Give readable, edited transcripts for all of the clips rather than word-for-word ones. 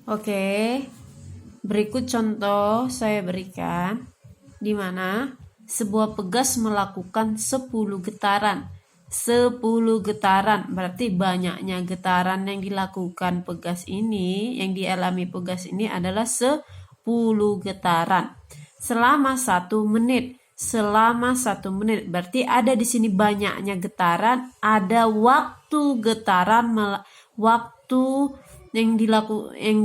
Oke, berikut contoh saya berikan di mana sebuah pegas melakukan 10 getaran. 10 getaran berarti banyaknya getaran yang dilakukan pegas ini, yang dialami pegas ini adalah 10 getaran selama 1 menit. Selama 1 menit berarti ada di sini banyaknya getaran, ada waktu getaran, waktu yang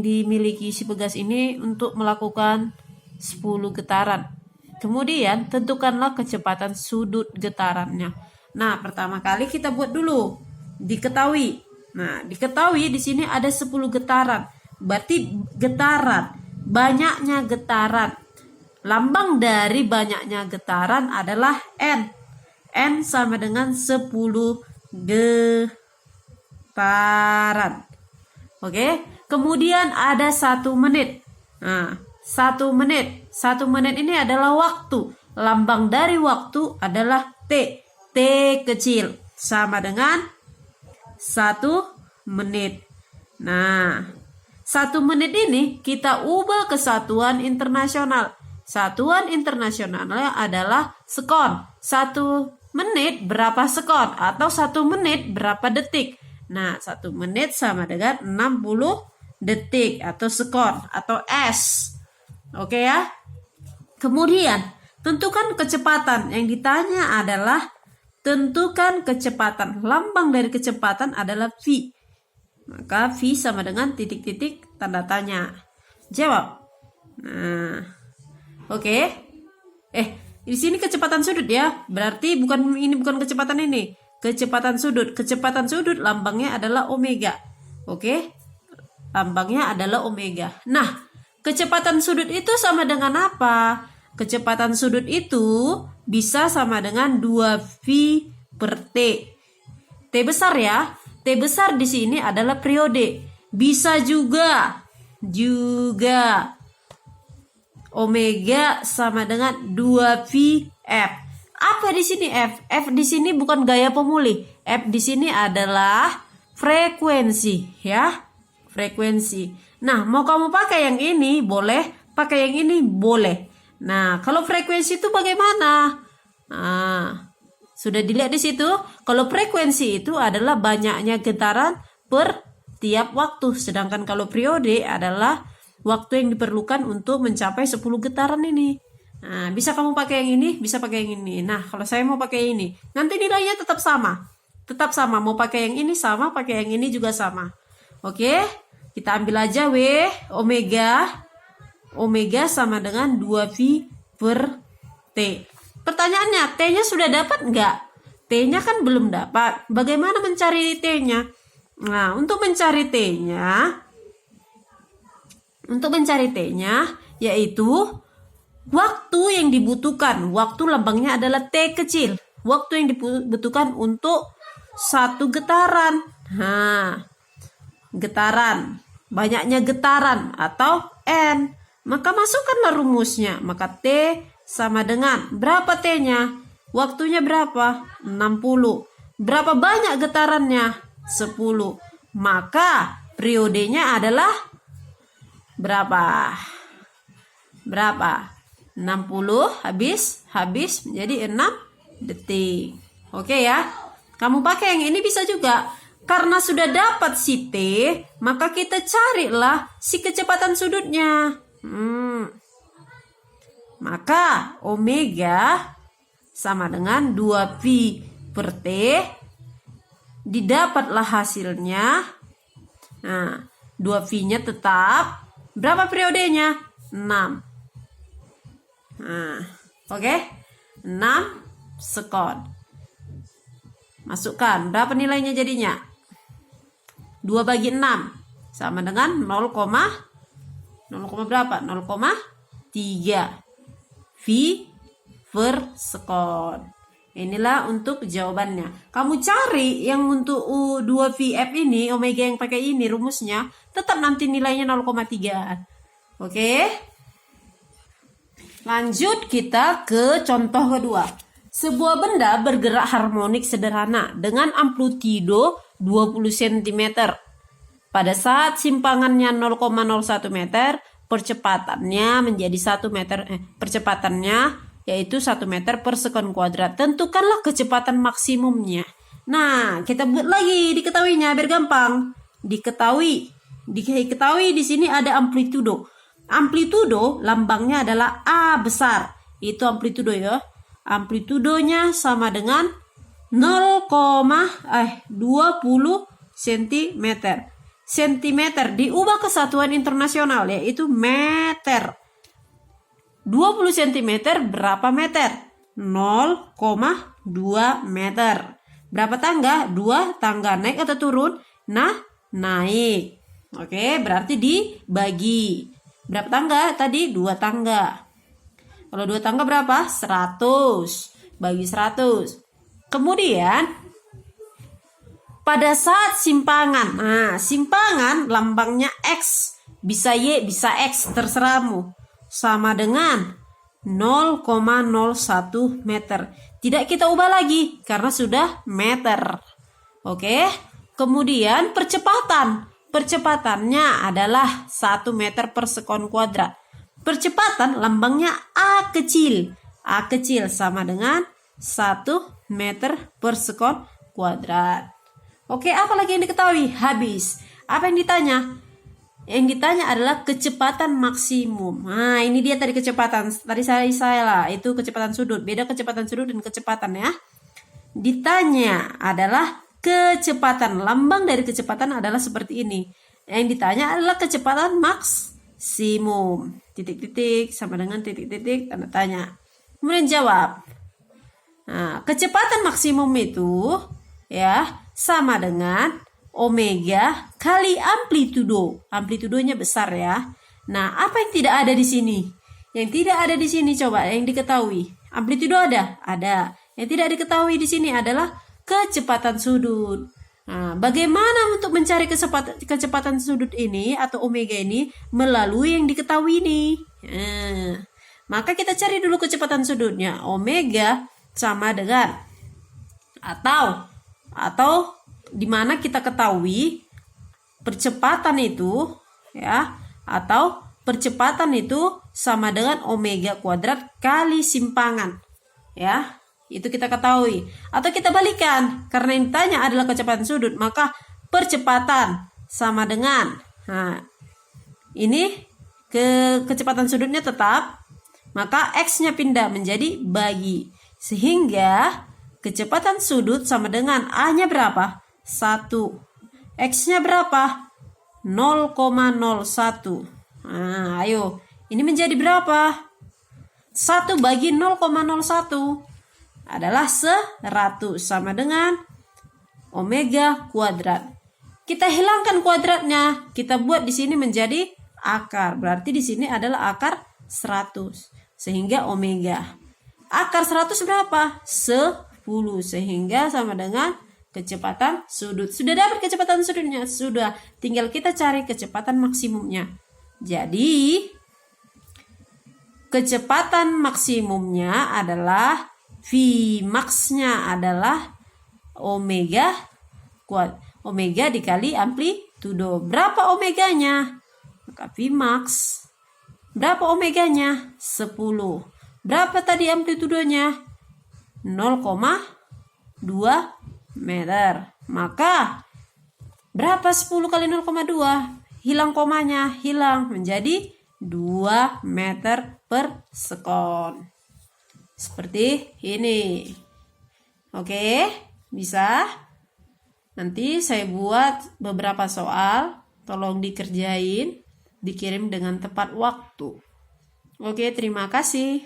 dimiliki si pegas ini untuk melakukan 10 getaran. Kemudian tentukanlah kecepatan sudut getarannya. Nah, pertama kali kita buat dulu diketahui. Nah, diketahui di sini ada 10 getaran. Berarti getaran, banyaknya getaran. Lambang dari banyaknya getaran adalah N. N sama dengan 10 getaran. Oke, kemudian ada 1 menit. Nah, 1 menit. 1 menit ini adalah waktu. Lambang dari waktu adalah T. T kecil sama dengan 1 menit. Nah, 1 menit ini kita ubah ke satuan internasional. Satuan internasionalnya adalah sekon. 1 menit berapa sekon atau 1 menit berapa detik. Nah, 1 menit sama dengan 60 detik atau sekon atau S. Oke ya. Kemudian, tentukan kecepatan. Yang ditanya adalah tentukan kecepatan. Lambang dari kecepatan adalah V. Maka V sama dengan titik-titik tanda tanya. Jawab. Nah, oke. Di sini kecepatan sudut ya. Berarti bukan kecepatan ini. Kecepatan sudut. Kecepatan sudut lambangnya adalah omega. Oke. Lambangnya adalah omega. Nah, kecepatan sudut itu sama dengan apa? Kecepatan sudut itu bisa sama dengan 2V per T. T besar ya. T besar di sini adalah periode. Bisa juga omega sama dengan 2VF. Apa di sini F? F di sini bukan gaya pemulih. F di sini adalah frekuensi ya. Frekuensi. Nah, mau kamu pakai yang ini boleh, pakai yang ini boleh. Nah, kalau frekuensi itu bagaimana? Nah, sudah dilihat di situ. Kalau frekuensi itu adalah banyaknya getaran per tiap waktu. Sedangkan kalau periode adalah waktu yang diperlukan untuk mencapai 10 getaran ini. Nah, bisa kamu pakai yang ini, bisa pakai yang ini. Nah, kalau saya mau pakai ini, nanti nilainya tetap sama. Tetap sama, mau pakai yang ini sama, pakai yang ini juga sama. Oke, kita ambil aja W, omega. Omega sama dengan 2V per T. Pertanyaannya, T-nya sudah dapat enggak? T-nya kan belum dapat. Bagaimana mencari T-nya? Nah, untuk mencari T-nya, yaitu waktu yang dibutuhkan. Waktu lambangnya adalah T kecil. Waktu yang dibutuhkan untuk 1 getaran. Nah, getaran. Banyaknya getaran atau N. Maka masukkanlah rumusnya. Maka T sama dengan berapa T-nya? Waktunya berapa? 60. Berapa banyak getarannya? 10. Maka periodenya adalah berapa? 60 habis menjadi 6 detik. Oke ya. Kamu pakai yang ini bisa juga. Karena sudah dapat si T, maka kita carilah si kecepatan sudutnya. Maka omega sama dengan 2V per T. Didapatlah hasilnya. Nah, 2V-nya tetap. Berapa periodenya? 6. Nah, oke. 6 sekon. Masukkan. Berapa nilainya jadinya? 2 bagi 6 sama dengan 0, berapa? 0,3 V per sekon. Inilah untuk jawabannya. Kamu cari yang untuk 2VF ini, omega yang pakai ini rumusnya, tetap nanti nilainya 0,3. Oke. Lanjut kita ke contoh kedua. Sebuah benda bergerak harmonik sederhana dengan amplitudo 20 cm. Pada saat simpangannya 0,01 meter, percepatannya menjadi 1 meter, percepatannya yaitu 1 meter per sekon kuadrat. Tentukanlah kecepatan maksimumnya. Nah, kita buat lagi diketahuinya biar gampang. Diketahui di sini ada amplitudo. Amplitudo lambangnya adalah A besar. Itu amplitudo ya. Amplitudonya sama dengan 20 cm. Sentimeter diubah ke satuan internasional yaitu meter. 20 cm berapa meter? 0,2 meter. Berapa tangga? 2 tangga. Naik atau turun? Nah, naik. Oke, berarti dibagi. Berapa tangga? Tadi 2 tangga. Kalau 2 tangga berapa? 100. Bagi 100. Kemudian pada saat simpangan. Nah, simpangan lambangnya X. Bisa Y, bisa X, terserahmu. Sama dengan 0,01 meter. Tidak kita ubah lagi karena sudah meter. Oke. Kemudian percepatan. Percepatannya adalah 1 meter per sekon kuadrat. Percepatan lambangnya A kecil. A kecil sama dengan 1 meter per sekon kuadrat. Oke, apa lagi yang diketahui? Habis. Apa yang ditanya? Yang ditanya adalah kecepatan maksimum. Nah, ini dia tadi kecepatan. Tadi saya lah, itu kecepatan sudut. Beda kecepatan sudut dan kecepatan ya. Ditanya adalah kecepatan. Lambang dari kecepatan adalah seperti ini. Yang ditanya adalah kecepatan maksimum. Titik-titik sama dengan titik-titik tanda tanya. Kemudian jawab. Nah, kecepatan maksimum itu ya sama dengan omega kali amplitudo. Amplitudonya besar ya. Nah, apa yang tidak ada di sini? Yang tidak ada di sini coba yang diketahui. Amplitudo ada? Ada. Yang tidak diketahui di sini adalah kecepatan sudut. Nah, bagaimana untuk mencari kecepatan sudut ini atau omega ini melalui yang diketahui ini? Nah, maka kita cari dulu kecepatan sudutnya. Omega sama dengan atau di mana kita ketahui percepatan itu ya, atau percepatan itu sama dengan omega kuadrat kali simpangan ya, itu kita ketahui. Atau kita balikan, karena yang ditanya adalah kecepatan sudut, maka percepatan sama dengan, nah ini kecepatan sudutnya tetap, maka X-nya pindah menjadi bagi, sehingga kecepatan sudut sama dengan A-nya berapa? 1. X-nya berapa? 0,01. Nah, ayo. Ini menjadi berapa? 1 bagi 0,01 adalah 100 sama dengan omega kuadrat. Kita hilangkan kuadratnya. Kita buat di sini menjadi akar. Berarti di sini adalah akar 100. Sehingga omega. Akar 100 berapa? 10. Sehingga sama dengan kecepatan sudut. Sudah dapat kecepatan sudutnya? Sudah. Tinggal kita cari kecepatan maksimumnya. Jadi, kecepatan maksimumnya adalah Vmax-nya adalah omega dikali amplitudo. Berapa omeganya? Maka Vmax. Berapa omeganya? 10. Berapa tadi amplitudonya? 0,2 meter. Maka berapa 10 kali 0,2? Hilang komanya, hilang menjadi 2 meter per sekon. Seperti ini. Oke, bisa? Nanti saya buat beberapa soal, tolong dikerjain, dikirim dengan tepat waktu. Oke, terima kasih.